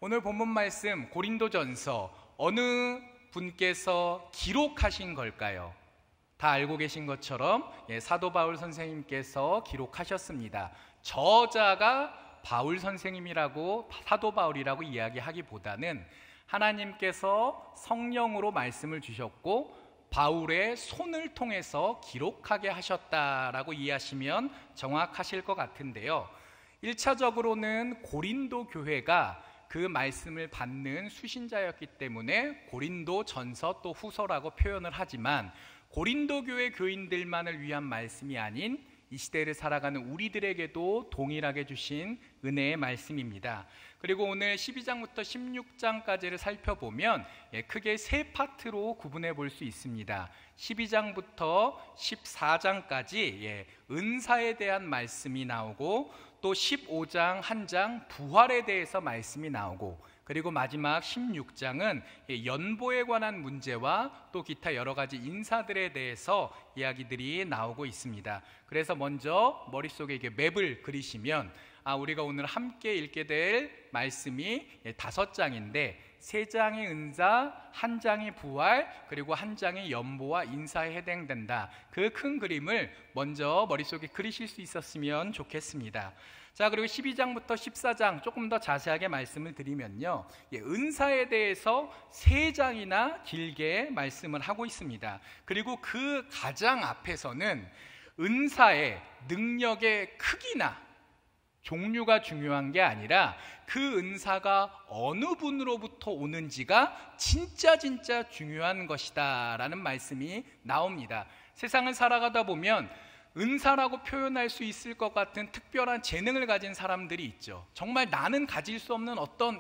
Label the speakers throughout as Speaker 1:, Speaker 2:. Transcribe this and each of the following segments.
Speaker 1: 오늘 본문 말씀 고린도전서 어느 분께서 기록하신 걸까요? 다 알고 계신 것처럼 사도 바울 선생님께서 기록하셨습니다. 저자가 바울 선생님이라고 사도 바울이라고 이야기하기보다는 하나님께서 성령으로 말씀을 주셨고 바울의 손을 통해서 기록하게 하셨다라고 이해하시면 정확하실 것 같은데요. 1차적으로는 고린도 교회가 그 말씀을 받는 수신자였기 때문에 고린도 전서 또 후서라고 표현을 하지만 고린도 교회 교인들만을 위한 말씀이 아닌 이 시대를 살아가는 우리들에게도 동일하게 주신 은혜의 말씀입니다. 그리고 오늘 12장부터 16장까지를 살펴보면 크게 세 파트로 구분해 볼 수 있습니다. 12장부터 14장까지 은사에 대한 말씀이 나오고 또 15장 한 장 부활에 대해서 말씀이 나오고 그리고 마지막 16장은 연보에 관한 문제와 또 기타 여러 가지 인사들에 대해서 이야기들이 나오고 있습니다. 그래서 먼저 머릿속에 이게 맵을 그리시면 우리가 오늘 함께 읽게 될 말씀이 5장인데 3장의 은사, 1장의 부활, 그리고 1장의 연보와 인사에 해당된다. 그 큰 그림을 먼저 머릿속에 그리실 수 있었으면 좋겠습니다. 자, 그리고 12장부터 14장 조금 더 자세하게 말씀을 드리면요, 은사에 대해서 3장이나 길게 말씀을 하고 있습니다. 그리고 그 가장 앞에서는 은사의 능력의 크기나 종류가 중요한 게 아니라 그 은사가 어느 분으로부터 오는지가 진짜 중요한 것이다 라는 말씀이 나옵니다. 세상을 살아가다 보면 은사라고 표현할 수 있을 것 같은 특별한 재능을 가진 사람들이 있죠. 정말 나는 가질 수 없는 어떤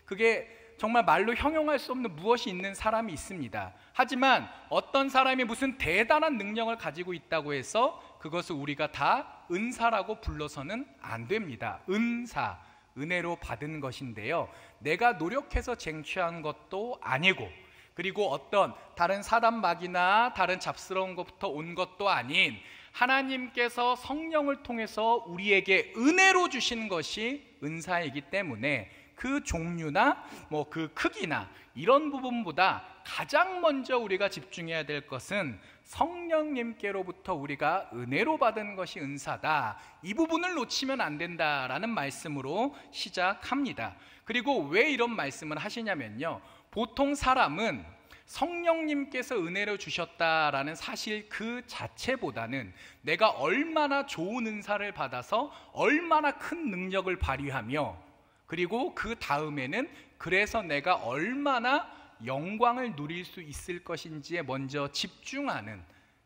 Speaker 1: 그게 정말 말로 형용할 수 없는 무엇이 있는 사람이 있습니다. 하지만 어떤 사람이 무슨 대단한 능력을 가지고 있다고 해서 그것을 우리가 다 은사라고 불러서는 안 됩니다. 은사, 은혜로 받은 것인데요, 내가 노력해서 쟁취한 것도 아니고 그리고 어떤 다른 사단막이나 다른 잡스러운 것부터 온 것도 아닌 하나님께서 성령을 통해서 우리에게 은혜로 주신 것이 은사이기 때문에 그 종류나 그 크기나 이런 부분보다 가장 먼저 우리가 집중해야 될 것은 성령님께로부터 우리가 은혜로 받은 것이 은사다. 이 부분을 놓치면 안 된다라는 말씀으로 시작합니다. 그리고 왜 이런 말씀을 하시냐면요, 보통 사람은 성령님께서 은혜를 주셨다라는 사실 그 자체보다는 내가 얼마나 좋은 은사를 받아서 얼마나 큰 능력을 발휘하며 그리고 그 다음에는 그래서 내가 얼마나 영광을 누릴 수 있을 것인지에 먼저 집중하는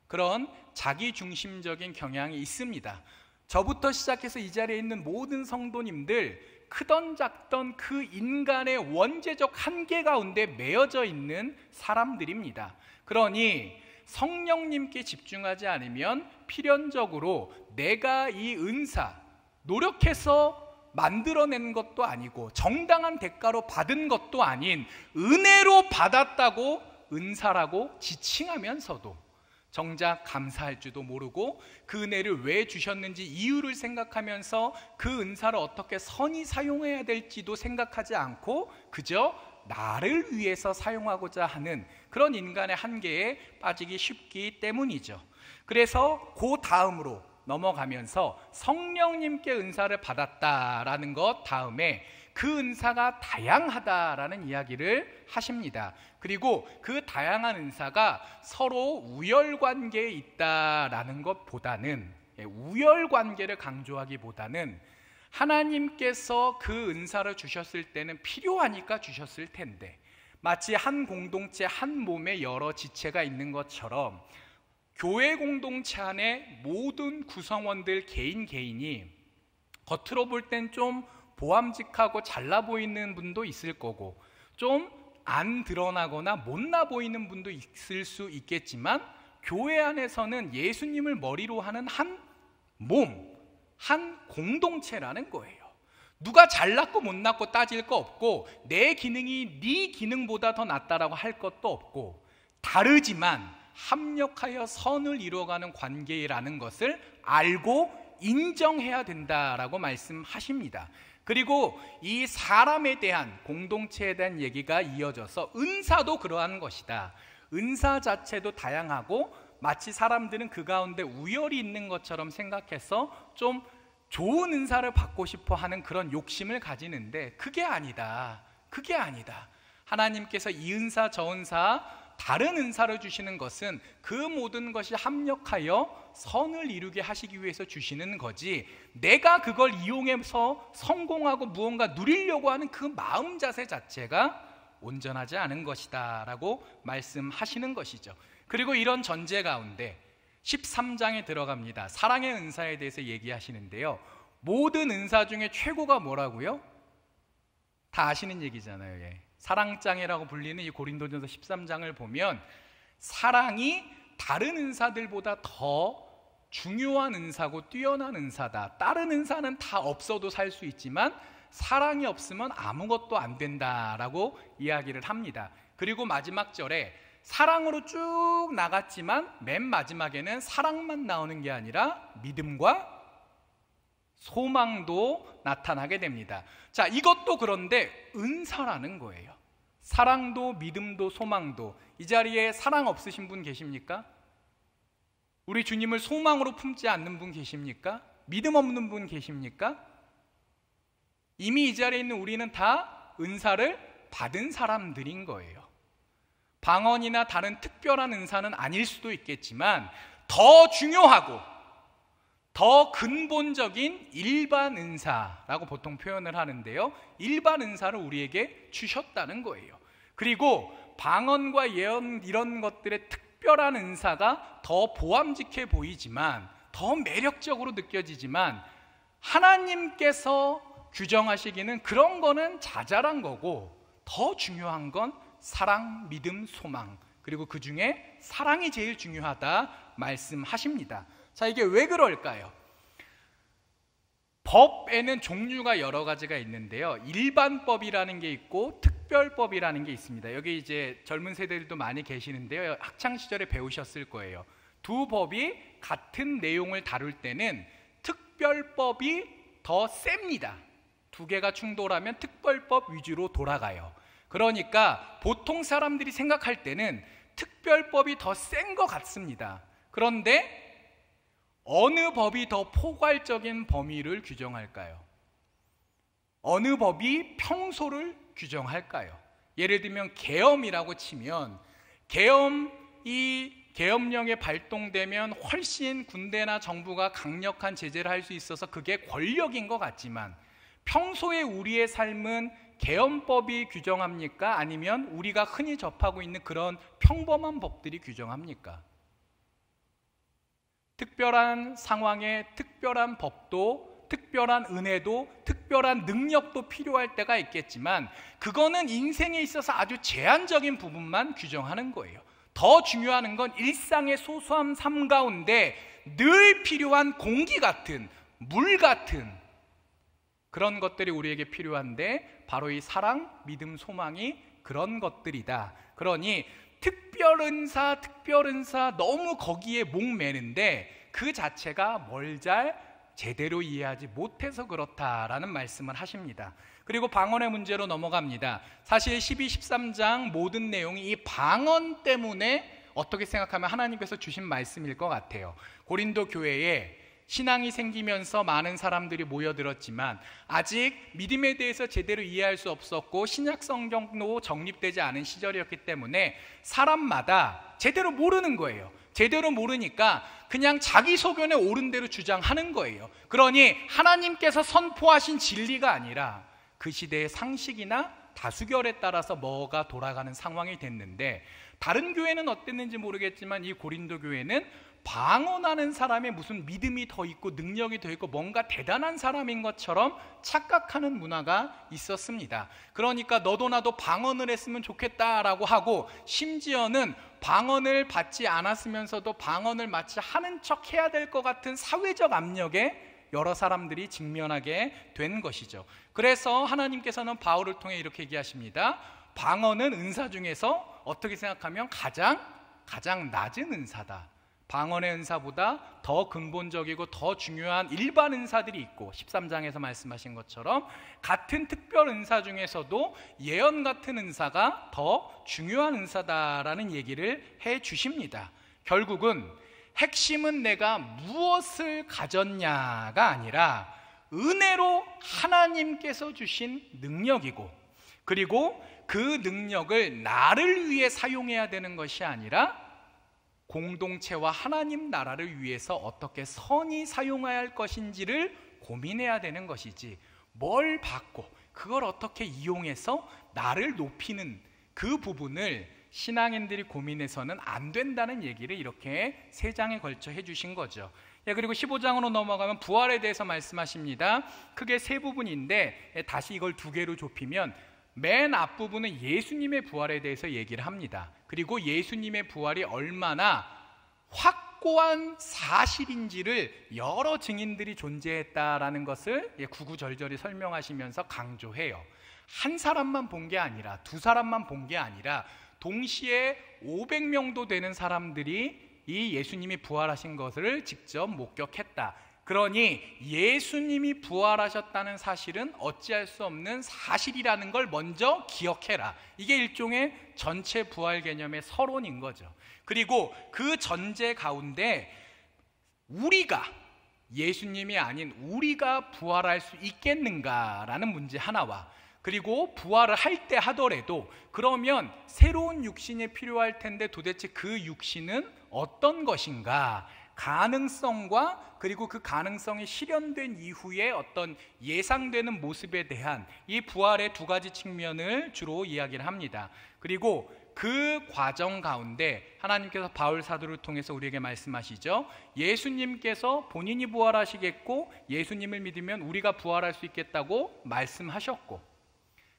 Speaker 1: 그런 자기중심적인 경향이 있습니다. 저부터 시작해서 이 자리에 있는 모든 성도님들 크던 작던 그 인간의 원죄적 한계 가운데 매여져 있는 사람들입니다. 그러니 성령님께 집중하지 않으면 필연적으로 내가 이 은사 노력해서 만들어낸 것도 아니고 정당한 대가로 받은 것도 아닌 은혜로 받았다고 은사라고 지칭하면서도 정작 감사할 줄도 모르고 그 은혜를 왜 주셨는지 이유를 생각하면서 그 은사를 어떻게 선히 사용해야 될지도 생각하지 않고 그저 나를 위해서 사용하고자 하는 그런 인간의 한계에 빠지기 쉽기 때문이죠. 그래서 그 다음으로 넘어가면서 성령님께 은사를 받았다라는 것 다음에 그 은사가 다양하다라는 이야기를 하십니다. 그리고 그 다양한 은사가 서로 우열관계에 있다라는 것보다는 우열관계를 강조하기보다는 하나님께서 그 은사를 주셨을 때는 필요하니까 주셨을 텐데 마치 한 공동체 한 몸에 여러 지체가 있는 것처럼 교회 공동체 안에 모든 구성원들 개인이 겉으로 볼 땐 좀 보암직하고 잘나 보이는 분도 있을 거고 좀 안 드러나거나 못나 보이는 분도 있을 수 있겠지만 교회 안에서는 예수님을 머리로 하는 한 몸, 한 공동체라는 거예요. 누가 잘났고 못났고 따질 거 없고 내 기능이 네 기능보다 더 낫다라고 할 것도 없고 다르지만 합력하여 선을 이루어가는 관계라는 것을 알고 인정해야 된다라고 말씀하십니다. 그리고 이 사람에 대한, 공동체에 대한 얘기가 이어져서 은사도 그러한 것이다. 은사 자체도 다양하고 마치 사람들은 그 가운데 우열이 있는 것처럼 생각해서 좀 좋은 은사를 받고 싶어 하는 그런 욕심을 가지는데 그게 아니다. 그게 아니다. 하나님께서 이 은사 저 은사 다른 은사를 주시는 것은 그 모든 것이 합력하여 선을 이루게 하시기 위해서 주시는 거지, 내가 그걸 이용해서 성공하고 무언가 누리려고 하는 그 마음 자세 자체가 온전하지 않은 것이다 라고 말씀하시는 것이죠. 그리고 이런 전제 가운데 13장에 들어갑니다. 사랑의 은사에 대해서 얘기하시는데요, 모든 은사 중에 최고가 뭐라고요? 다 아시는 얘기잖아요. 예. 사랑장이라고 불리는 이 고린도전서 13장을 보면 사랑이 다른 은사들보다 더 중요한 은사고 뛰어난 은사다. 다른 은사는 다 없어도 살 수 있지만 사랑이 없으면 아무것도 안 된다라고 이야기를 합니다. 그리고 마지막 절에 사랑으로 쭉 나갔지만 맨 마지막에는 사랑만 나오는 게 아니라 믿음과 소망도 나타나게 됩니다. 자, 이것도 그런데 은사라는 거예요. 사랑도 믿음도 소망도. 이 자리에 사랑 없으신 분 계십니까? 우리 주님을 소망으로 품지 않는 분 계십니까? 믿음 없는 분 계십니까? 이미 이 자리에 있는 우리는 다 은사를 받은 사람들인 거예요. 방언이나 다른 특별한 은사는 아닐 수도 있겠지만 더 중요하고 더 근본적인 일반 은사라고 보통 표현을 하는데요, 일반 은사를 우리에게 주셨다는 거예요. 그리고 방언과 예언 이런 것들의 특별한 은사가 더 보암직해 보이지만, 더 매력적으로 느껴지지만 하나님께서 규정하시기는 그런 거는 자잘한 거고 더 중요한 건 사랑, 믿음, 소망, 그리고 그 중에 사랑이 제일 중요하다 말씀하십니다. 자, 이게 왜 그럴까요? 법에는 종류가 여러 가지가 있는데요, 일반법이라는 게 있고 특별법이라는 게 있습니다. 여기 이제 젊은 세대들도 많이 계시는데요, 학창시절에 배우셨을 거예요. 두 법이 같은 내용을 다룰 때는 특별법이 더 셉니다. 두 개가 충돌하면 특별법 위주로 돌아가요. 그러니까 보통 사람들이 생각할 때는 특별법이 더 센 것 같습니다. 그런데 어느 법이 더 포괄적인 범위를 규정할까요? 어느 법이 평소를 규정할까요? 예를 들면 계엄이라고 치면 계엄령이 발동되면 훨씬 군대나 정부가 강력한 제재를 할 수 있어서 그게 권력인 것 같지만 평소에 우리의 삶은 계엄법이 규정합니까? 아니면 우리가 흔히 접하고 있는 그런 평범한 법들이 규정합니까? 특별한 상황에 특별한 법도, 특별한 은혜도, 특별한 능력도 필요할 때가 있겠지만 그거는 인생에 있어서 아주 제한적인 부분만 규정하는 거예요. 더 중요한 건 일상의 소소한 삶 가운데 늘 필요한 공기 같은, 물 같은 그런 것들이 우리에게 필요한데 바로 이 사랑, 믿음, 소망이 그런 것들이다. 그러니 특별은사 너무 거기에 목매는데 그 자체가 뭘 잘 제대로 이해하지 못해서 그렇다라는 말씀을 하십니다. 그리고 방언의 문제로 넘어갑니다. 사실 12, 13장 모든 내용이 이 방언 때문에 어떻게 생각하면 하나님께서 주신 말씀일 것 같아요. 고린도 교회에 신앙이 생기면서 많은 사람들이 모여들었지만 아직 믿음에 대해서 제대로 이해할 수 없었고 신약 성경도 정립되지 않은 시절이었기 때문에 사람마다 제대로 모르는 거예요. 제대로 모르니까 그냥 자기 소견에 옳은 대로 주장하는 거예요. 그러니 하나님께서 선포하신 진리가 아니라 그 시대의 상식이나 다수결에 따라서 뭐가 돌아가는 상황이 됐는데, 다른 교회는 어땠는지 모르겠지만 이 고린도 교회는 방언하는 사람의 무슨 믿음이 더 있고 능력이 더 있고 뭔가 대단한 사람인 것처럼 착각하는 문화가 있었습니다. 그러니까 너도 나도 방언을 했으면 좋겠다라고 하고, 심지어는 방언을 받지 않았으면서도 방언을 마치 하는 척 해야 될 것 같은 사회적 압력에 여러 사람들이 직면하게 된 것이죠. 그래서 하나님께서는 바울을 통해 이렇게 얘기하십니다. 방언은 은사 중에서 어떻게 생각하면 가장 낮은 은사다. 방언의 은사보다 더 근본적이고 더 중요한 일반 은사들이 있고 13장에서 말씀하신 것처럼 같은 특별 은사 중에서도 예언 같은 은사가 더 중요한 은사다라는 얘기를 해 주십니다. 결국은 핵심은 내가 무엇을 가졌냐가 아니라 은혜로 하나님께서 주신 능력이고, 그리고 그 능력을 나를 위해 사용해야 되는 것이 아니라 공동체와 하나님 나라를 위해서 어떻게 선히 사용해야 할 것인지를 고민해야 되는 것이지, 뭘 받고 그걸 어떻게 이용해서 나를 높이는 그 부분을 신앙인들이 고민해서는 안 된다는 얘기를 이렇게 3장에 걸쳐 해주신 거죠. 그리고 15장으로 넘어가면 부활에 대해서 말씀하십니다. 크게 3부분인데 다시 이걸 2개로 좁히면 맨 앞부분은 예수님의 부활에 대해서 얘기를 합니다. 그리고 예수님의 부활이 얼마나 확고한 사실인지를 여러 증인들이 존재했다라는 것을 구구절절히 설명하시면서 강조해요. 한 사람만 본 게 아니라, 2사람만 본 게 아니라 동시에 500명도 되는 사람들이 이 예수님이 부활하신 것을 직접 목격했다. 그러니 예수님이 부활하셨다는 사실은 어찌할 수 없는 사실이라는 걸 먼저 기억해라. 이게 일종의 전체 부활 개념의 서론인 거죠. 그리고 그 전제 가운데 우리가, 예수님이 아닌 우리가 부활할 수 있겠는가라는 문제 하나와, 그리고 부활을 할 때 하더라도 그러면 새로운 육신이 필요할 텐데 도대체 그 육신은 어떤 것인가, 가능성과 그리고 그 가능성이 실현된 이후에 어떤 예상되는 모습에 대한 이 부활의 2가지 측면을 주로 이야기를 합니다. 그리고 그 과정 가운데 하나님께서 바울 사도를 통해서 우리에게 말씀하시죠. 예수님께서 본인이 부활하시겠고 예수님을 믿으면 우리가 부활할 수 있겠다고 말씀하셨고,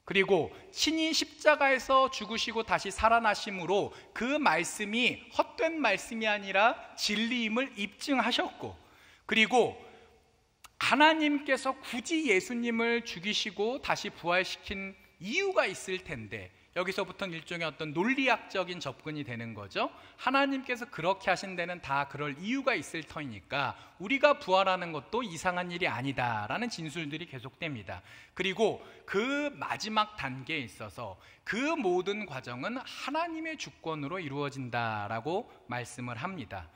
Speaker 1: 그리고 친히 십자가에서 죽으시고 다시 살아나심으로 그 말씀이 헛된 말씀이 아니라 진리임을 입증하셨고, 그리고 하나님께서 굳이 예수님을 죽이시고 다시 부활시킨 이유가 있을 텐데, 여기서부터는 일종의 어떤 논리학적인 접근이 되는 거죠. 하나님께서 그렇게 하신 데는 다 그럴 이유가 있을 터이니까 우리가 부활하는 것도 이상한 일이 아니다라는 진술들이 계속됩니다. 그리고 그 마지막 단계에 있어서 그 모든 과정은 하나님의 주권으로 이루어진다라고 말씀을 합니다.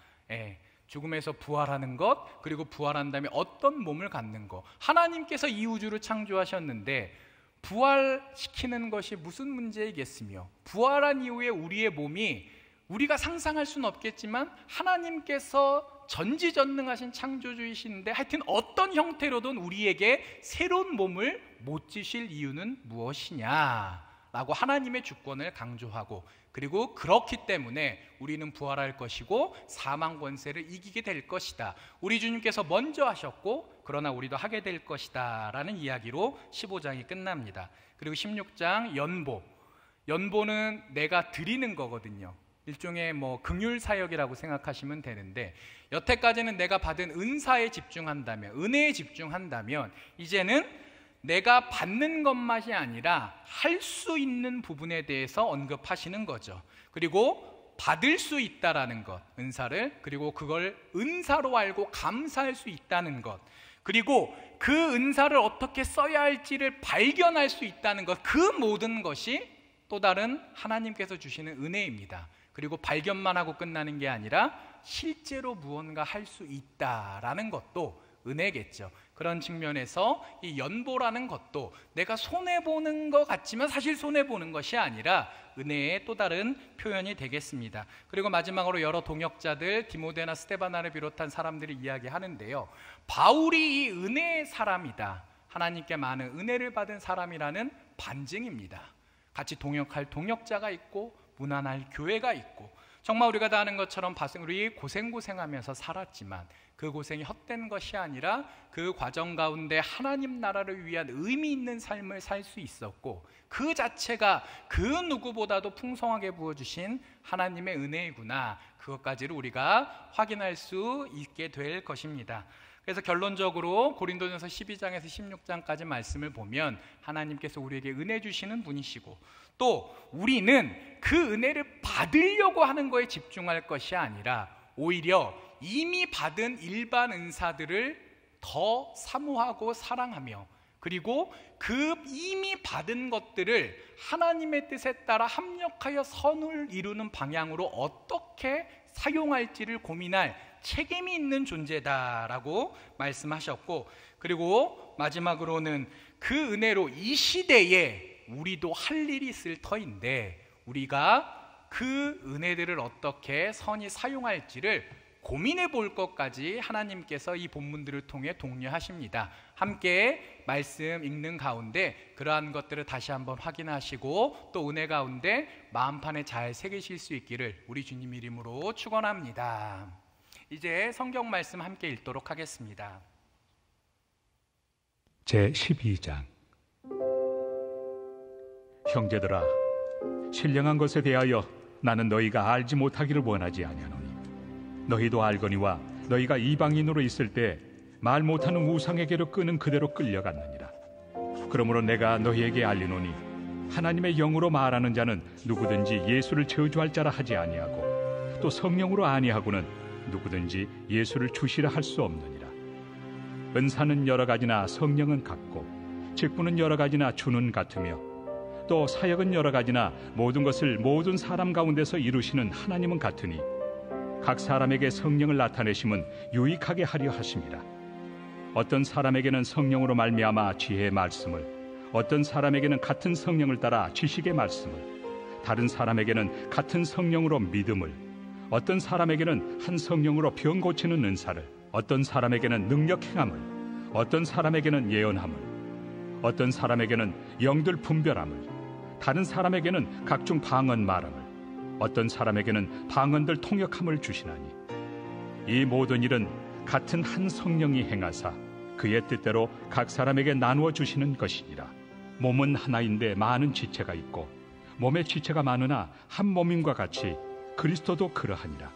Speaker 1: 죽음에서 부활하는 것, 그리고 부활한 다음에 어떤 몸을 갖는 것, 하나님께서 이 우주를 창조하셨는데 부활시키는 것이 무슨 문제이겠으며, 부활한 이후에 우리의 몸이 우리가 상상할 수는 없겠지만 하나님께서 전지전능하신 창조주이신데 하여튼 어떤 형태로든 우리에게 새로운 몸을 못 주실 이유는 무엇이냐라고 하나님의 주권을 강조하고, 그리고 그렇기 때문에 우리는 부활할 것이고 사망 권세를 이기게 될 것이다. 우리 주님께서 먼저 하셨고 그러나 우리도 하게 될 것이다 라는 이야기로 15장이 끝납니다. 그리고 16장 연보는 내가 드리는 거거든요. 일종의 긍휼 사역이라고 생각하시면 되는데, 여태까지는 내가 받은 은사에 집중한다면, 은혜에 집중한다면 이제는 내가 받는 것만이 아니라 할 수 있는 부분에 대해서 언급하시는 거죠. 그리고 받을 수 있다라는 것, 은사를, 그리고 그걸 은사로 알고 감사할 수 있다는 것, 그리고 그 은사를 어떻게 써야 할지를 발견할 수 있다는 것, 그 모든 것이 또 다른 하나님께서 주시는 은혜입니다. 그리고 발견만 하고 끝나는 게 아니라 실제로 무언가 할 수 있다라는 것도 은혜겠죠. 그런 측면에서 이 연보라는 것도 내가 손해보는 것 같지만 사실 손해보는 것이 아니라 은혜의 또 다른 표현이 되겠습니다. 그리고 마지막으로 여러 동역자들, 디모데나 스데바나를 비롯한 사람들이 이야기하는데요, 바울이 이 은혜의 사람이다, 하나님께 많은 은혜를 받은 사람이라는 반증입니다. 같이 동역할 동역자가 있고 문안할 교회가 있고, 정말 우리가 다 아는 것처럼 우리 고생하면서 살았지만 그 고생이 헛된 것이 아니라 그 과정 가운데 하나님 나라를 위한 의미 있는 삶을 살 수 있었고, 그 자체가 그 누구보다도 풍성하게 부어주신 하나님의 은혜이구나, 그것까지를 우리가 확인할 수 있게 될 것입니다. 그래서 결론적으로 고린도전서 12장에서 16장까지 말씀을 보면 하나님께서 우리에게 은혜 주시는 분이시고, 또 우리는 그 은혜를 받으려고 하는 거에 집중할 것이 아니라 오히려 이미 받은 일반 은사들을 더 사모하고 사랑하며, 그리고 그 이미 받은 것들을 하나님의 뜻에 따라 합력하여 선을 이루는 방향으로 어떻게 사용할지를 고민할 책임이 있는 존재다라고 말씀하셨고, 그리고 마지막으로는 그 은혜로 이 시대에 우리도 할 일이 있을 터인데 우리가 그 은혜들을 어떻게 선히 사용할지를 고민해 볼 것까지 하나님께서 이 본문들을 통해 독려하십니다. 함께 말씀 읽는 가운데 그러한 것들을 다시 한번 확인하시고 또 은혜 가운데 마음판에 잘 새기실 수 있기를 우리 주님 이름으로 축원합니다. 이제 성경 말씀 함께 읽도록 하겠습니다.
Speaker 2: 제12장. 형제들아, 신령한 것에 대하여 나는 너희가 알지 못하기를 원하지 아니하노니 너희도 알거니와 너희가 이방인으로 있을 때 말 못하는 우상에게로 끄는 그대로 끌려갔느니라. 그러므로 내가 너희에게 알리노니 하나님의 영으로 말하는 자는 누구든지 예수를 저주할 자라 하지 아니하고 또 성령으로 아니하고는 누구든지 예수를 주시라 할 수 없느니라. 은사는 여러 가지나 성령은 같고 직분은 여러 가지나 주는 같으며 또 사역은 여러 가지나 모든 것을 모든 사람 가운데서 이루시는 하나님은 같으니 각 사람에게 성령을 나타내심은 유익하게 하려 하심이라. 어떤 사람에게는 성령으로 말미암아 지혜의 말씀을, 어떤 사람에게는 같은 성령을 따라 지식의 말씀을, 다른 사람에게는 같은 성령으로 믿음을, 어떤 사람에게는 한 성령으로 병 고치는 은사를, 어떤 사람에게는 능력 행함을, 어떤 사람에게는 예언함을, 어떤 사람에게는 영들 분별함을, 다른 사람에게는 각종 방언 말함을, 어떤 사람에게는 방언들 통역함을 주시나니 이 모든 일은 같은 한 성령이 행하사 그의 뜻대로 각 사람에게 나누어 주시는 것이니라. 몸은 하나인데 많은 지체가 있고 몸의 지체가 많으나 한 몸임과 같이 그리스도도 그러하니라.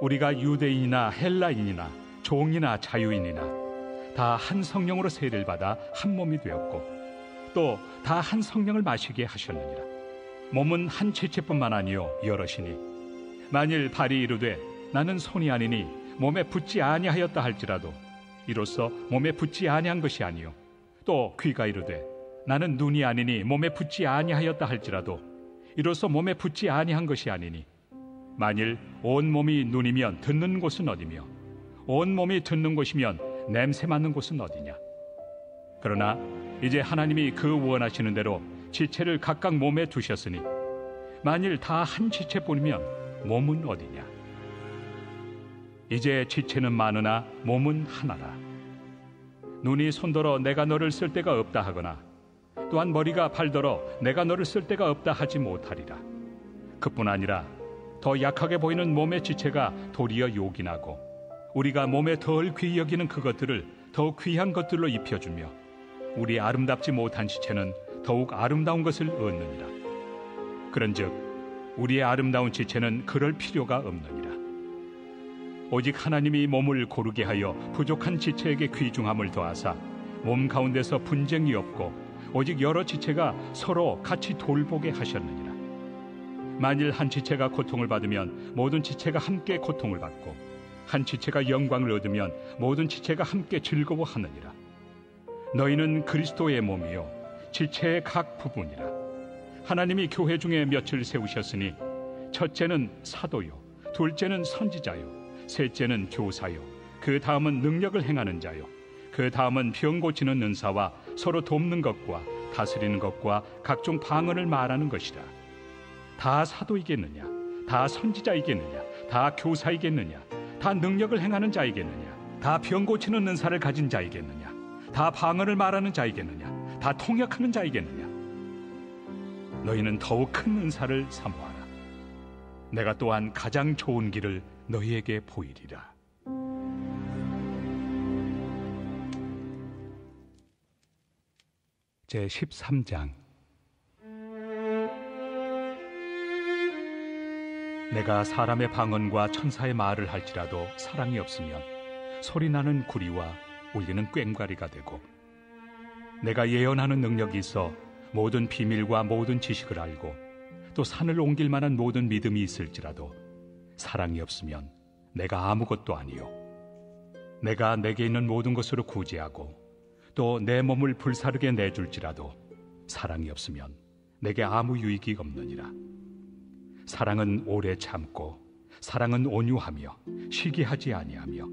Speaker 2: 우리가 유대인이나 헬라인이나 종이나 자유인이나 다 한 성령으로 세례를 받아 한 몸이 되었고 또 다 한 성령을 마시게 하셨느니라. 몸은 한 지체뿐만 아니요 여럿이니 만일 발이 이르되 나는 손이 아니니 몸에 붙지 아니하였다 할지라도 이로써 몸에 붙지 아니한 것이 아니요 또 귀가 이르되 나는 눈이 아니니 몸에 붙지 아니하였다 할지라도 이로써 몸에 붙지 아니한 것이 아니니 만일 온 몸이 눈이면 듣는 곳은 어디며 온 몸이 듣는 곳이면 냄새 맡는 곳은 어디냐. 그러나 이제 하나님이 그 원하시는 대로 지체를 각각 몸에 두셨으니 만일 다 한 지체뿐이면 몸은 어디냐. 이제 지체는 많으나 몸은 하나라. 눈이 손더러 내가 너를 쓸 데가 없다 하거나 또한 머리가 발더러 내가 너를 쓸 데가 없다 하지 못하리라. 그뿐 아니라 더 약하게 보이는 몸의 지체가 도리어 요긴하고 우리가 몸에 덜 귀히 여기는 그것들을 더욱 귀한 것들로 입혀주며 우리 아름답지 못한 지체는 더욱 아름다운 것을 얻느니라. 그런즉 우리의 아름다운 지체는 그럴 필요가 없느니라. 오직 하나님이 몸을 고르게 하여 부족한 지체에게 귀중함을 더하사 몸 가운데서 분쟁이 없고 오직 여러 지체가 서로 같이 돌보게 하셨느니라. 만일 한 지체가 고통을 받으면 모든 지체가 함께 고통을 받고 한 지체가 영광을 얻으면 모든 지체가 함께 즐거워하느니라. 너희는 그리스도의 몸이요 지체의 각 부분이라. 하나님이 교회 중에 몇을 세우셨으니 첫째는 사도요 둘째는 선지자요 셋째는 교사요 그 다음은 능력을 행하는 자요 그 다음은 병 고치는 은사와 서로 돕는 것과 다스리는 것과 각종 방언을 말하는 것이라. 다 사도이겠느냐 다 선지자이겠느냐 다 교사이겠느냐 다 능력을 행하는 자이겠느냐 다 병 고치는 은사를 가진 자이겠느냐 다 방언을 말하는 자이겠느냐 다 통역하는 자이겠느냐. 너희는 더욱 큰 은사를 사모하라. 내가 또한 가장 좋은 길을 너희에게 보이리라. 제13장. 내가 사람의 방언과 천사의 말을 할지라도 사랑이 없으면 소리나는 구리와 울리는 꽹과리가 되고 내가 예언하는 능력이 있어 모든 비밀과 모든 지식을 알고 또 산을 옮길 만한 모든 믿음이 있을지라도 사랑이 없으면 내가 아무것도 아니요 내가 내게 있는 모든 것으로 구제하고 또 내 몸을 불사르게 내줄지라도 사랑이 없으면 내게 아무 유익이 없느니라. 사랑은 오래 참고 사랑은 온유하며 시기하지 아니하며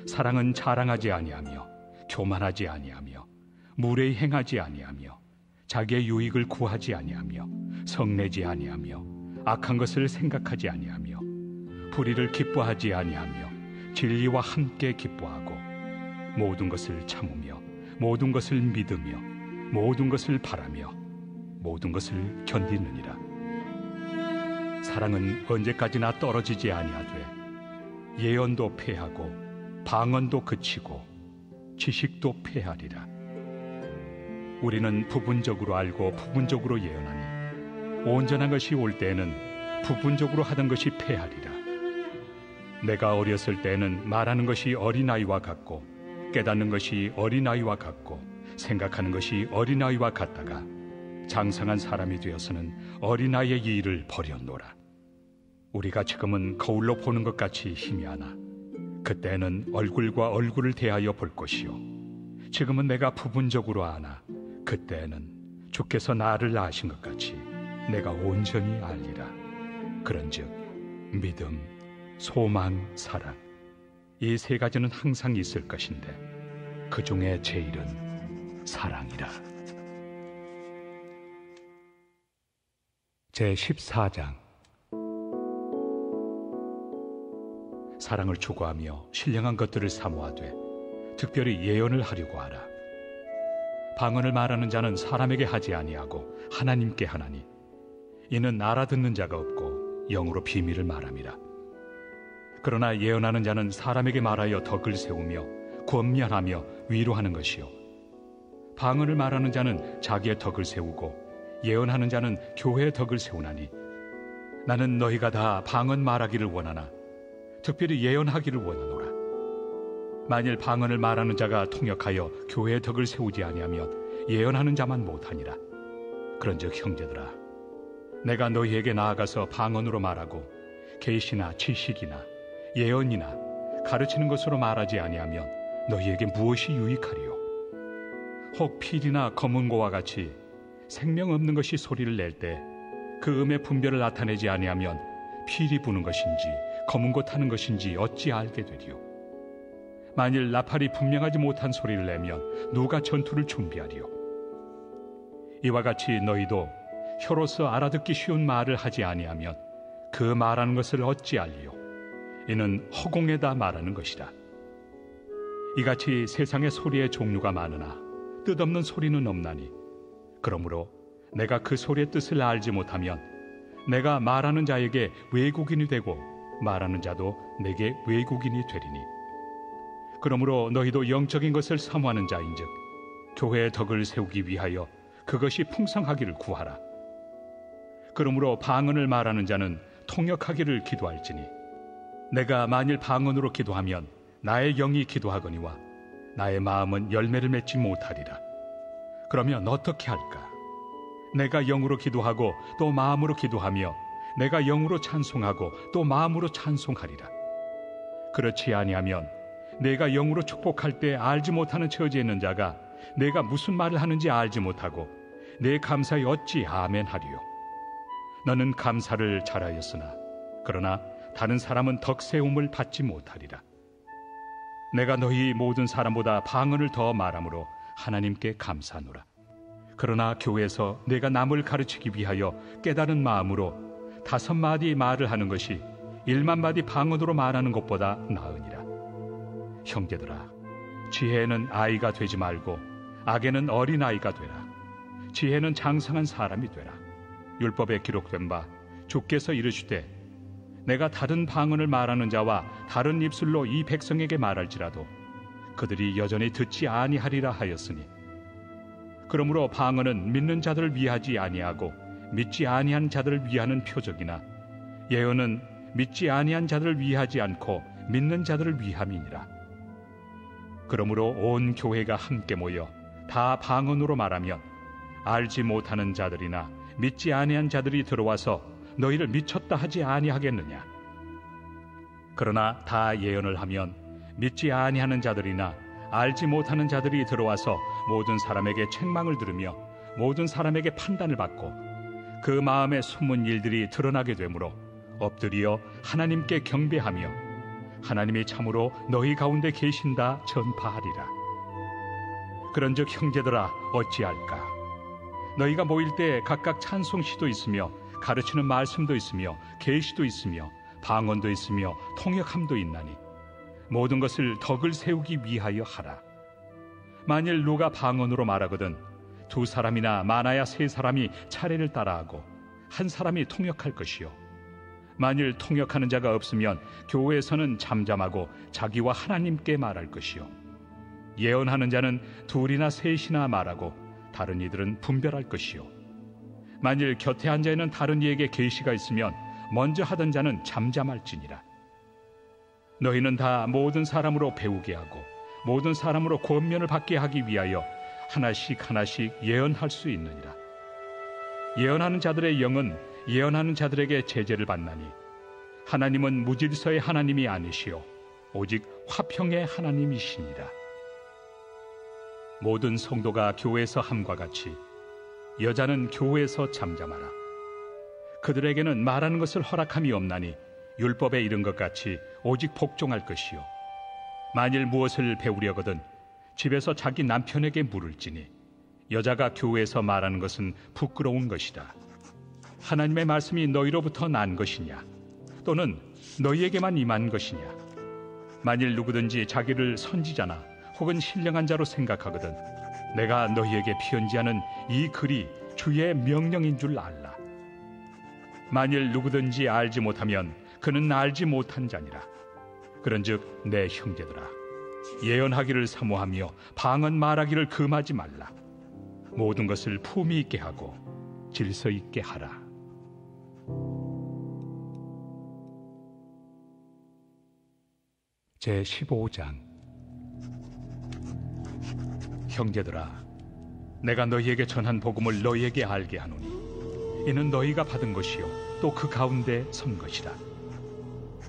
Speaker 2: 사랑은 자랑하지 아니하며 교만하지 아니하며 무례히 행하지 아니하며 자기의 유익을 구하지 아니하며 성내지 아니하며 악한 것을 생각하지 아니하며 불의를 기뻐하지 아니하며 진리와 함께 기뻐하고 모든 것을 참으며 모든 것을 믿으며 모든 것을 바라며 모든 것을 견디느니라. 사랑은 언제까지나 떨어지지 아니하되 예언도 패하고 방언도 그치고 지식도 패하리라. 우리는 부분적으로 알고 부분적으로 예언하니 온전한 것이 올 때에는 부분적으로 하던 것이 패하리라. 내가 어렸을 때에는 말하는 것이 어린아이와 같고 깨닫는 것이 어린아이와 같고 생각하는 것이 어린아이와 같다가 장성한 사람이 되어서는 어린아이의 일을 버렸노라. 우리가 지금은 거울로 보는 것 같이 희미하나 그때는 얼굴과 얼굴을 대하여 볼 것이요 지금은 내가 부분적으로 아나 그때는 주께서 나를 아신 것 같이 내가 온전히 알리라. 그런즉 믿음, 소망, 사랑 이 세 가지는 항상 있을 것인데 그 중에 제일은 사랑이라. 제14장. 사랑을 추구하며 신령한 것들을 사모하되 특별히 예언을 하려고 하라. 방언을 말하는 자는 사람에게 하지 아니하고 하나님께 하나니 이는 알아듣는 자가 없고 영으로 비밀을 말함이라. 그러나 예언하는 자는 사람에게 말하여 덕을 세우며 권면하며 위로하는 것이요 방언을 말하는 자는 자기의 덕을 세우고 예언하는 자는 교회의 덕을 세우나니 나는 너희가 다 방언 말하기를 원하나 특별히 예언하기를 원하노라. 만일 방언을 말하는 자가 통역하여 교회의 덕을 세우지 아니하면 예언하는 자만 못하니라. 그런즉 형제들아, 내가 너희에게 나아가서 방언으로 말하고 계시나 지식이나 예언이나 가르치는 것으로 말하지 아니하면 너희에게 무엇이 유익하리요? 혹 필이나 검은고와 같이 생명 없는 것이 소리를 낼 때 그 음의 분별을 나타내지 아니하면 필이 부는 것인지 검은고 타는 것인지 어찌 알게 되리요? 만일 나팔이 분명하지 못한 소리를 내면 누가 전투를 준비하리요? 이와 같이 너희도 혀로서 알아듣기 쉬운 말을 하지 아니하면 그 말하는 것을 어찌 알리요? 이는 허공에다 말하는 것이라. 이같이 세상의 소리의 종류가 많으나 뜻없는 소리는 없나니 그러므로 내가 그 소리의 뜻을 알지 못하면 내가 말하는 자에게 외국인이 되고 말하는 자도 내게 외국인이 되리니 그러므로 너희도 영적인 것을 사모하는 자인즉 교회의 덕을 세우기 위하여 그것이 풍성하기를 구하라. 그러므로 방언을 말하는 자는 통역하기를 기도할지니 내가 만일 방언으로 기도하면 나의 영이 기도하거니와 나의 마음은 열매를 맺지 못하리라. 그러면 어떻게 할까? 내가 영으로 기도하고 또 마음으로 기도하며 내가 영으로 찬송하고 또 마음으로 찬송하리라. 그렇지 아니하면 내가 영으로 축복할 때 알지 못하는 처지에 있는 자가 내가 무슨 말을 하는지 알지 못하고 내 감사에 어찌 아멘 하리요? 너는 감사를 잘하였으나 그러나 다른 사람은 덕세움을 받지 못하리라. 내가 너희 모든 사람보다 방언을 더 말함으로 하나님께 감사하노라. 그러나 교회에서 내가 남을 가르치기 위하여 깨달은 마음으로 5마디 말을 하는 것이 1만마디 방언으로 말하는 것보다 나으니라. 형제들아, 지혜는 아이가 되지 말고 악에는 어린아이가 되라. 지혜는 장성한 사람이 되라. 율법에 기록된 바 주께서 이르시되 내가 다른 방언을 말하는 자와 다른 입술로 이 백성에게 말할지라도 그들이 여전히 듣지 아니하리라 하였으니 그러므로 방언은 믿는 자들을 위하지 아니하고 믿지 아니한 자들을 위하는 표적이나 예언은 믿지 아니한 자들을 위하지 않고 믿는 자들을 위함이니라. 그러므로 온 교회가 함께 모여 다 방언으로 말하면 알지 못하는 자들이나 믿지 아니한 자들이 들어와서 너희를 미쳤다 하지 아니하겠느냐? 그러나 다 예언을 하면 믿지 아니하는 자들이나 알지 못하는 자들이 들어와서 모든 사람에게 책망을 들으며 모든 사람에게 판단을 받고 그 마음에 숨은 일들이 드러나게 되므로 엎드려 하나님께 경배하며 하나님이 참으로 너희 가운데 계신다 전파하리라. 그런즉 형제들아 어찌할까? 너희가 모일 때 각각 찬송시도 있으며 가르치는 말씀도 있으며 계시도 있으며 방언도 있으며 통역함도 있나니 모든 것을 덕을 세우기 위하여 하라. 만일 누가 방언으로 말하거든 두 사람이나 많아야 세 사람이 차례를 따라하고 한 사람이 통역할 것이요 만일 통역하는 자가 없으면 교회에서는 잠잠하고 자기와 하나님께 말할 것이요 예언하는 자는 둘이나 셋이나 말하고 다른 이들은 분별할 것이요 만일 곁에 앉아 있는 다른 이에게 계시가 있으면 먼저 하던 자는 잠잠할지니라. 너희는 다 모든 사람으로 배우게 하고 모든 사람으로 권면을 받게 하기 위하여 하나씩 하나씩 예언할 수 있느니라. 예언하는 자들의 영은 예언하는 자들에게 제재를 받나니 하나님은 무질서의 하나님이 아니시오 오직 화평의 하나님이시니라. 모든 성도가 교회에서 함과 같이 여자는 교회에서 잠잠하라. 그들에게는 말하는 것을 허락함이 없나니 율법에 이른 것 같이 오직 복종할 것이요 만일 무엇을 배우려거든 집에서 자기 남편에게 물을지니 여자가 교회에서 말하는 것은 부끄러운 것이다. 하나님의 말씀이 너희로부터 난 것이냐 또는 너희에게만 임한 것이냐. 만일 누구든지 자기를 선지자나 혹은 신령한 자로 생각하거든 내가 너희에게 편지하는 이 글이 주의 명령인 줄 알라. 만일 누구든지 알지 못하면 그는 알지 못한 자니라. 그런즉 내 형제들아 예언하기를 사모하며 방언 말하기를 금하지 말라. 모든 것을 품위 있게 하고 질서 있게 하라. 제15장. 형제들아 내가 너희에게 전한 복음을 너희에게 알게 하노니 이는 너희가 받은 것이요 또 그 가운데 선 것이라.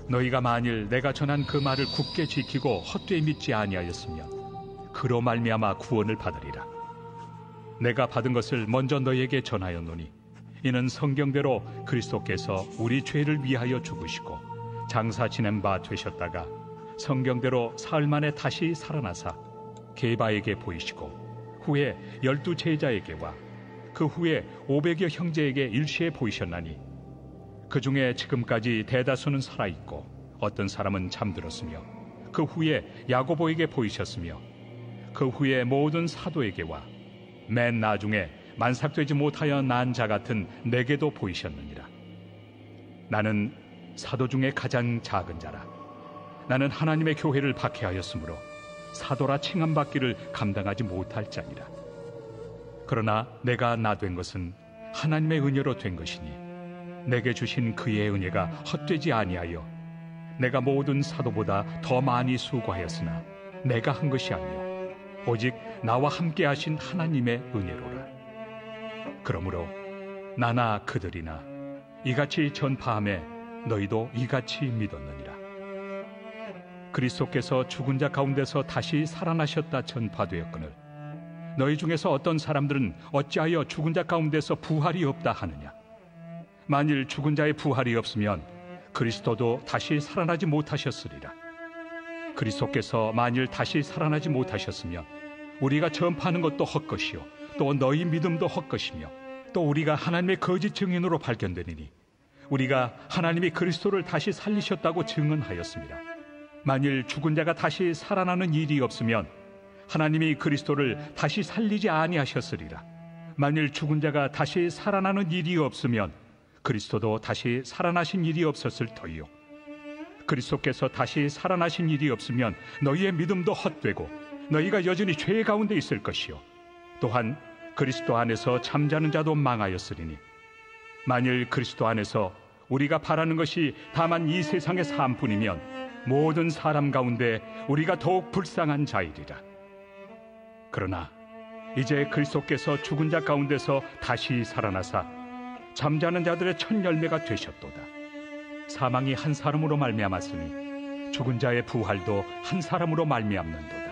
Speaker 2: 너희가 만일 내가 전한 그 말을 굳게 지키고 헛되이 믿지 아니하였으면 그로 말미암아 구원을 받으리라. 내가 받은 것을 먼저 너희에게 전하였노니 이는 성경대로 그리스도께서 우리 죄를 위하여 죽으시고 장사 지낸 바 되셨다가 성경대로 사흘 만에 다시 살아나사 게바에게 보이시고 후에 12 제자에게와 그 후에 500여 형제에게 일시에 보이셨나니 그 중에 지금까지 대다수는 살아있고 어떤 사람은 잠들었으며 그 후에 야고보에게 보이셨으며 그 후에 모든 사도에게와 맨 나중에 만삭되지 못하여 난 자 같은 내게도 보이셨느니라. 나는 사도 중에 가장 작은 자라. 나는 하나님의 교회를 박해하였으므로 사도라 칭함받기를 감당하지 못할 자니라. 그러나 내가 나 된 것은 하나님의 은혜로 된 것이니 내게 주신 그의 은혜가 헛되지 아니하여 내가 모든 사도보다 더 많이 수고하였으나 내가 한 것이 아니요 오직 나와 함께 하신 하나님의 은혜로라. 그러므로 나나 그들이나 이같이 전파함에 너희도 이같이 믿었느니라. 그리스도께서 죽은 자 가운데서 다시 살아나셨다 전파되었거늘 너희 중에서 어떤 사람들은 어찌하여 죽은 자 가운데서 부활이 없다 하느냐. 만일 죽은 자의 부활이 없으면 그리스도도 다시 살아나지 못하셨으리라. 그리스도께서 만일 다시 살아나지 못하셨으면 우리가 전파하는 것도 헛것이요 또 너희 믿음도 헛것이며 또 우리가 하나님의 거짓 증인으로 발견되리니 우리가 하나님이 그리스도를 다시 살리셨다고 증언하였습니다. 만일 죽은 자가 다시 살아나는 일이 없으면 하나님이 그리스도를 다시 살리지 아니하셨으리라. 만일 죽은 자가 다시 살아나는 일이 없으면 그리스도도 다시 살아나신 일이 없었을 터이요 그리스도께서 다시 살아나신 일이 없으면 너희의 믿음도 헛되고 너희가 여전히 죄 가운데 있을 것이요 또한 그리스도 안에서 잠자는 자도 망하였으리니 만일 그리스도 안에서 우리가 바라는 것이 다만 이 세상의 삶뿐이면 모든 사람 가운데 우리가 더욱 불쌍한 자이리라. 그러나 이제 그리스도께서 죽은 자 가운데서 다시 살아나사 잠자는 자들의 첫 열매가 되셨도다. 사망이 한 사람으로 말미암았으니 죽은 자의 부활도 한 사람으로 말미암는도다.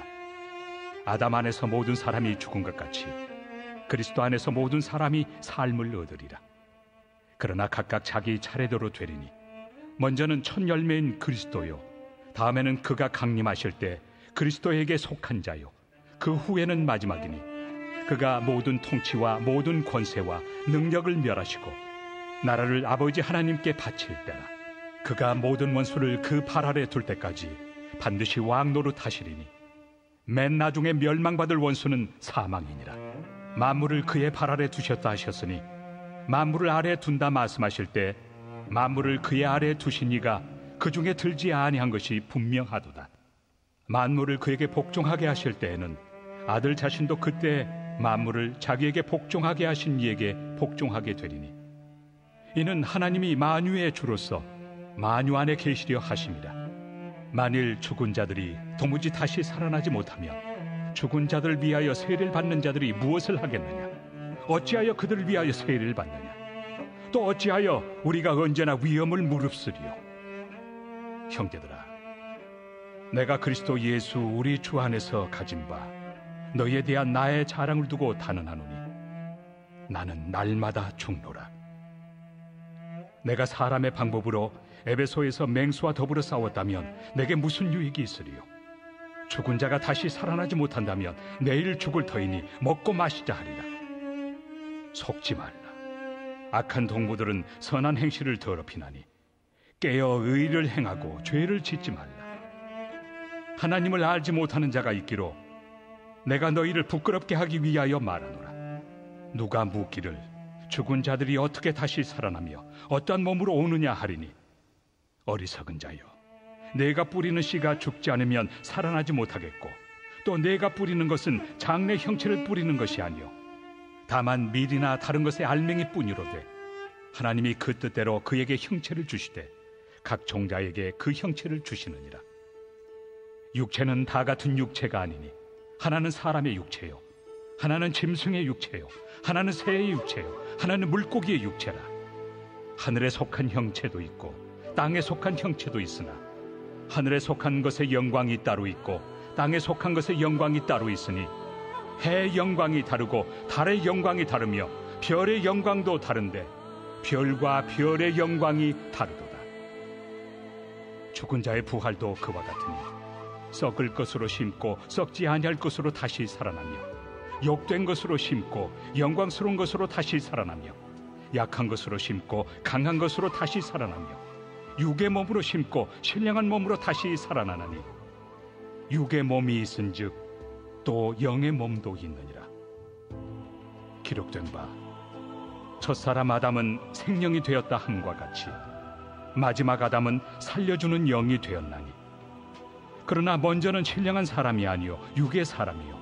Speaker 2: 아담 안에서 모든 사람이 죽은 것 같이 그리스도 안에서 모든 사람이 삶을 얻으리라. 그러나 각각 자기 차례대로 되리니 먼저는 첫 열매인 그리스도요, 다음에는 그가 강림하실 때 그리스도에게 속한 자요, 그 후에는 마지막이니 그가 모든 통치와 모든 권세와 능력을 멸하시고 나라를 아버지 하나님께 바칠 때라. 그가 모든 원수를 그 발 아래 둘 때까지 반드시 왕 노릇하시리니 맨 나중에 멸망받을 원수는 사망이니라. 만물을 그의 발 아래 두셨다 하셨으니 만물을 아래 둔다 말씀하실 때 만물을 그의 아래 두신 이가 그 중에 들지 아니한 것이 분명하도다. 만물을 그에게 복종하게 하실 때에는 아들 자신도 그때 만물을 자기에게 복종하게 하신 이에게 복종하게 되리니 이는 하나님이 만유의 주로서 만유 안에 계시려 하심이라. 만일 죽은 자들이 도무지 다시 살아나지 못하면 죽은 자들을 위하여 세례를 받는 자들이 무엇을 하겠느냐? 어찌하여 그들을 위하여 세례를 받느냐? 또 어찌하여 우리가 언제나 위험을 무릅쓰리요? 형제들아, 내가 그리스도 예수 우리 주 안에서 가진 바 너희에 대한 나의 자랑을 두고 단언하노니 나는 날마다 죽노라. 내가 사람의 방법으로 에베소에서 맹수와 더불어 싸웠다면 내게 무슨 유익이 있으리요? 죽은 자가 다시 살아나지 못한다면 내일 죽을 터이니 먹고 마시자 하리라. 속지 말라. 악한 동무들은 선한 행실을 더럽히나니 깨어 의를 행하고 죄를 짓지 말라. 하나님을 알지 못하는 자가 있기로 내가 너희를 부끄럽게 하기 위하여 말하노라. 누가 묻기를 죽은 자들이 어떻게 다시 살아나며 어떠한 몸으로 오느냐 하리니 어리석은 자여, 내가 뿌리는 씨가 죽지 않으면 살아나지 못하겠고 또 내가 뿌리는 것은 장래 형체를 뿌리는 것이 아니요 다만 밀이나 다른 것의 알맹이 뿐이로되 하나님이 그 뜻대로 그에게 형체를 주시되 각 종자에게 그 형체를 주시느니라. 육체는 다 같은 육체가 아니니 하나는 사람의 육체요, 하나는 짐승의 육체요, 하나는 새의 육체요, 하나는 물고기의 육체라. 하늘에 속한 형체도 있고 땅에 속한 형체도 있으나 하늘에 속한 것의 영광이 따로 있고 땅에 속한 것의 영광이 따로 있으니 해의 영광이 다르고 달의 영광이 다르며 별의 영광도 다른데 별과 별의 영광이 다르도다. 죽은 자의 부활도 그와 같으니 썩을 것으로 심고 썩지 아니할 것으로 다시 살아나며 욕된 것으로 심고 영광스러운 것으로 다시 살아나며 약한 것으로 심고 강한 것으로 다시 살아나며 육의 몸으로 심고 신령한 몸으로 다시 살아나나니 육의 몸이 있은즉 또 영의 몸도 있느니라. 기록된 바 첫사람 아담은 생명이 되었다 함과 같이 마지막 아담은 살려주는 영이 되었나니 그러나 먼저는 신령한 사람이 아니요 육의 사람이요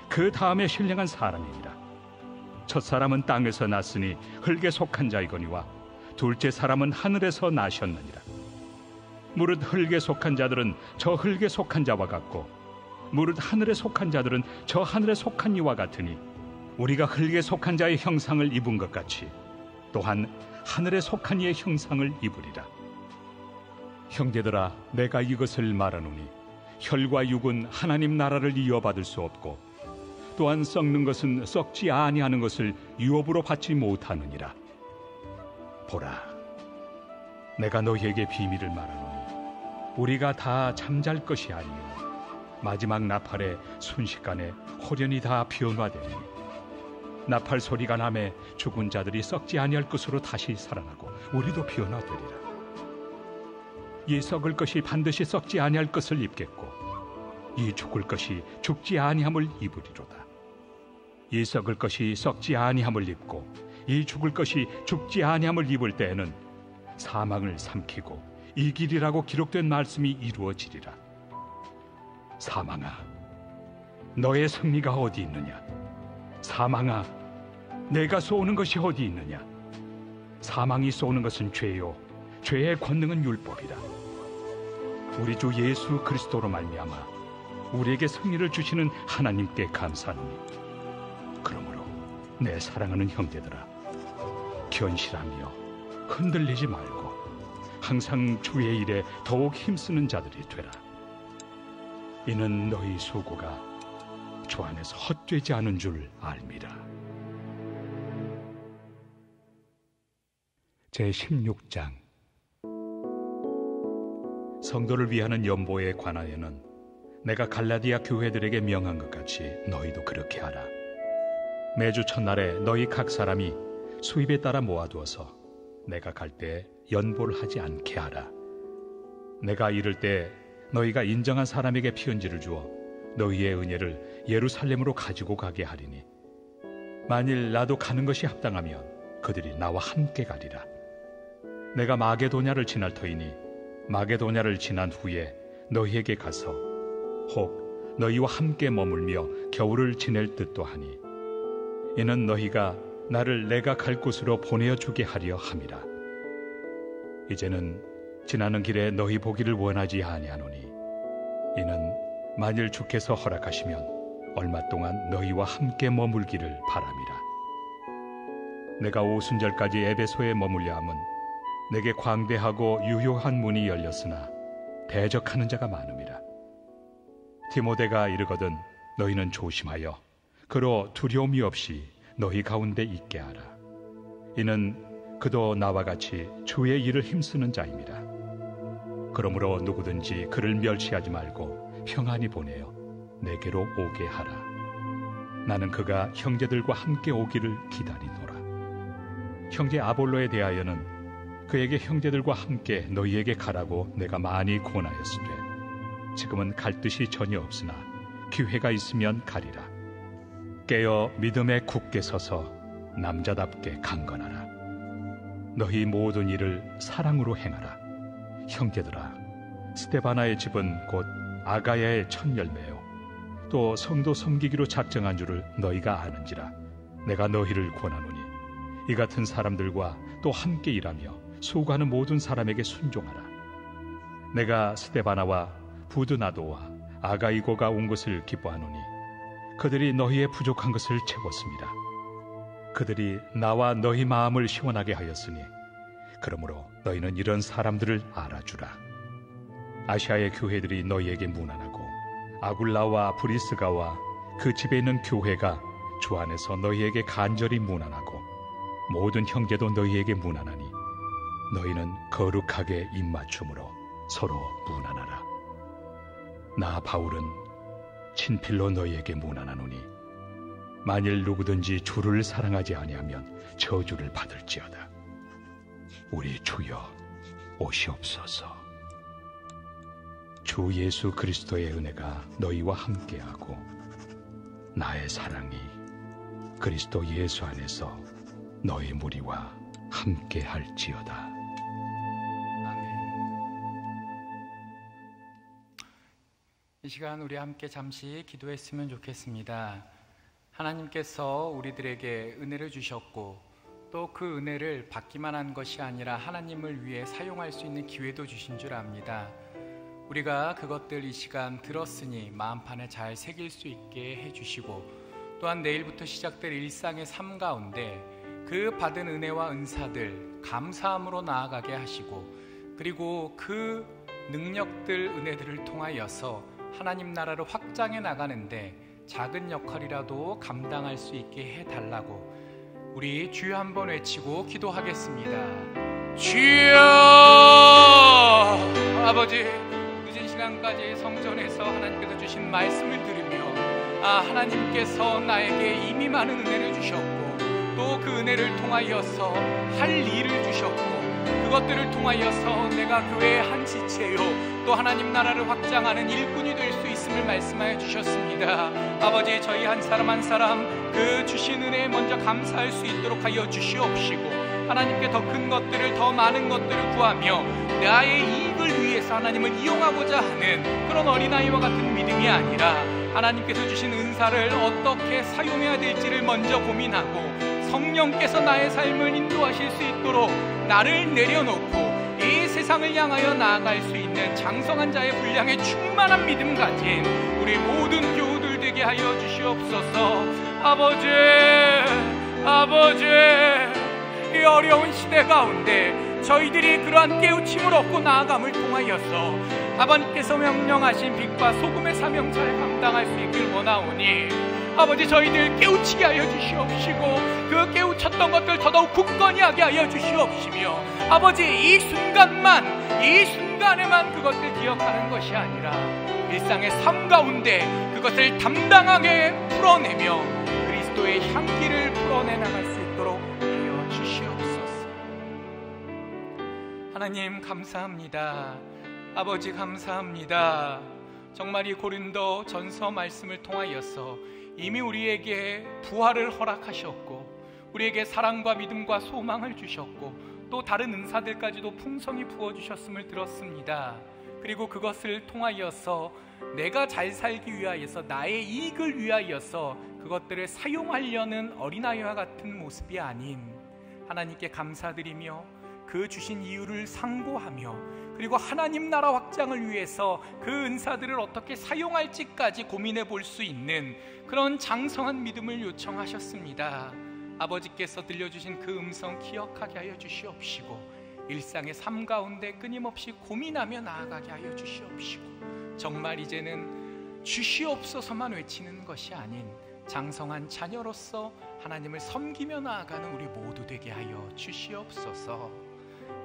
Speaker 2: 그 다음에 신령한 사람이니라. 첫사람은 땅에서 났으니 흙에 속한 자이거니와 둘째 사람은 하늘에서 나셨느니라. 무릇 흙에 속한 자들은 저 흙에 속한 자와 같고 무릇 하늘에 속한 자들은 저 하늘에 속한 이와 같으니 우리가 흙에 속한 자의 형상을 입은 것 같이 또한 하늘에 속한 이의 형상을 입으리라. 형제들아, 내가 이것을 말하노니 혈과 육은 하나님 나라를 이어받을 수 없고 또한 썩는 것은 썩지 아니하는 것을 유업으로 받지 못하느니라. 보라, 내가 너희에게 비밀을 말하노니 우리가 다 잠잘 것이 아니요 마지막 나팔에 순식간에 호련히 다 변화되니 나팔 소리가 나매 죽은 자들이 썩지 아니할 것으로 다시 살아나고 우리도 변화되리라. 이 썩을 것이 반드시 썩지 아니할 것을 입겠고 이 죽을 것이 죽지 아니함을 입으리로다. 이 썩을 것이 썩지 아니함을 입고 이 죽을 것이 죽지 아니함을 입을 때에는 사망을 삼키고 이기리라고 기록된 말씀이 이루어지리라. 사망아, 너의 승리가 어디 있느냐? 사망아, 내가 쏘는 것이 어디 있느냐? 사망이 쏘는 것은 죄요 죄의 권능은 율법이라. 우리 주 예수 그리스도로 말미암아 우리에게 승리를 주시는 하나님께 감사하노니 그러므로 내 사랑하는 형제들아, 견실하며 흔들리지 말고 항상 주의 일에 더욱 힘쓰는 자들이 되라. 이는 너희 수고가 주 안에서 헛되지 않은 줄 알미라. 제16장. 성도를 위하는 연보에 관하여는 내가 갈라디아 교회들에게 명한 것 같이 너희도 그렇게 하라. 매주 첫날에 너희 각 사람이 수입에 따라 모아두어서 내가 갈 때 연보를 하지 않게 하라. 내가 이를 때 너희가 인정한 사람에게 피언지를 주어 너희의 은혜를 예루살렘으로 가지고 가게 하리니, 만일 나도 가는 것이 합당하면 그들이 나와 함께 가리라. 내가 마게도냐를 지날 터이니 마게도냐를 지난 후에 너희에게 가서 혹 너희와 함께 머물며 겨울을 지낼 듯도 하니, 이는 너희가 나를 내가 갈 곳으로 보내어주게 하려 함이라. 이제는 지나는 길에 너희 보기를 원하지 아니하노니, 이는 만일 주께서 허락하시면 얼마 동안 너희와 함께 머물기를 바람이라. 내가 오순절까지 에베소에 머물려 함은 내게 광대하고 유효한 문이 열렸으나 대적하는 자가 많음이라. 디모데가 이르거든 너희는 조심하여 그로 두려움이 없이 너희 가운데 있게 하라. 이는 그도 나와 같이 주의 일을 힘쓰는 자입니다. 그러므로 누구든지 그를 멸시하지 말고 평안히 보내어 내게로 오게 하라. 나는 그가 형제들과 함께 오기를 기다리노라. 형제 아볼로에 대하여는 그에게 형제들과 함께 너희에게 가라고 내가 많이 권하였으되 지금은 갈 뜻이 전혀 없으나 기회가 있으면 가리라. 깨어 믿음에 굳게 서서 남자답게 강건하라. 너희 모든 일을 사랑으로 행하라. 형제들아, 스데바나의 집은 곧 아가야의 첫 열매요 또 성도 섬기기로 작정한 줄을 너희가 아는지라. 내가 너희를 권하노니 이 같은 사람들과 또 함께 일하며 수고하는 모든 사람에게 순종하라. 내가 스데바나와 부드나도와 아가이고가 온 것을 기뻐하노니 그들이 너희의 부족한 것을 채웠습니다. 그들이 나와 너희 마음을 시원하게 하였으니 그러므로 너희는 이런 사람들을 알아주라. 아시아의 교회들이 너희에게 문안하고 아굴라와 브리스가와 그 집에 있는 교회가 주 안에서 너희에게 간절히 문안하고 모든 형제도 너희에게 문안하니 너희는 거룩하게 입맞춤으로 서로 문안하라. 나 바울은 친필로 너희에게 문안하노니 만일 누구든지 주를 사랑하지 아니하면 저주를 받을지어다. 우리 주여 오시옵소서. 주 예수 그리스도의 은혜가 너희와 함께하고 나의 사랑이 그리스도 예수 안에서 너희 무리와 함께할지어다.
Speaker 1: 아멘. 이 시간 우리 함께 잠시 기도했으면 좋겠습니다. 하나님께서 우리들에게 은혜를 주셨고 또 그 은혜를 받기만 한 것이 아니라 하나님을 위해 사용할 수 있는 기회도 주신 줄 압니다. 우리가 그것들 이 시간 들었으니 마음판에 잘 새길 수 있게 해주시고 또한 내일부터 시작될 일상의 삶 가운데 그 받은 은혜와 은사들 감사함으로 나아가게 하시고 그리고 그 능력들 은혜들을 통하여서 하나님 나라를 확장해 나가는데 작은 역할이라도 감당할 수 있게 해달라고 우리 주여 한번 외치고 기도하겠습니다. 주여! 아버지, 늦은 시간까지 성전에서 하나님께서 주신 말씀을 들으며 하나님께서 나에게 이미 많은 은혜를 주셨고 또 그 은혜를 통하여서 할 일을 주셨고 그것들을 통하여서 내가 교회의 한 지체요 또 하나님 나라를 확장하는 일꾼이 될 수 있음을 말씀하여 주셨습니다. 아버지, 저희 한 사람 한 사람 그 주신 은혜에 먼저 감사할 수 있도록 하여 주시옵시고 하나님께 더 큰 것들을 더 많은 것들을 구하며 나의 이익을 위해서 하나님을 이용하고자 하는 그런 어린아이와 같은 믿음이 아니라 하나님께서 주신 은사를 어떻게 사용해야 될지를 먼저 고민하고 성령께서 나의 삶을 인도하실 수 있도록 나를 내려놓고 이 세상을 향하여 나아갈 수 있는 장성한 자의 분량에 충만한 믿음 가진 우리 모든 교우들 되게 하여 주시옵소서. 아버지, 이 어려운 시대 가운데 저희들이 그러한 깨우침을 얻고 나아감을 통하여서 아버님께서 명령하신 빛과 소금의 사명 잘 감당할 수 있길 원하오니 아버지, 저희들 깨우치게 하여 주시옵시고 그 깨우쳤던 것들 더더욱 굳건히 하게 하여 주시옵시며 아버지, 이 순간에만 그것을 기억하는 것이 아니라 일상의 삶 가운데 그것을 담당하게 풀어내며 그리스도의 향기를 풀어내 나갈 수 있도록 하여 주시옵소서. 하나님 감사합니다. 아버지 감사합니다. 정말 이 고린도 전서 말씀을 통하여서 이미 우리에게 부활을 허락하셨고 우리에게 사랑과 믿음과 소망을 주셨고 또 다른 은사들까지도 풍성히 부어주셨음을 들었습니다. 그리고 그것을 통하여서 내가 잘 살기 위하여서 나의 이익을 위하여서 그것들을 사용하려는 어린아이와 같은 모습이 아닌 하나님께 감사드리며 그 주신 이유를 상고하며 그리고 하나님 나라 확장을 위해서 그 은사들을 어떻게 사용할지까지 고민해 볼 수 있는 그런 장성한 믿음을 요청하셨습니다. 아버지께서 들려주신 그 음성 기억하게 하여 주시옵시고 일상의 삶 가운데 끊임없이 고민하며 나아가게 하여 주시옵시고 정말 이제는 주시옵소서만 외치는 것이 아닌 장성한 자녀로서 하나님을 섬기며 나아가는 우리 모두 되게 하여 주시옵소서.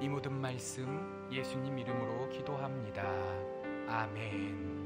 Speaker 1: 이 모든 말씀 예수님 이름으로 기도합니다. 아멘.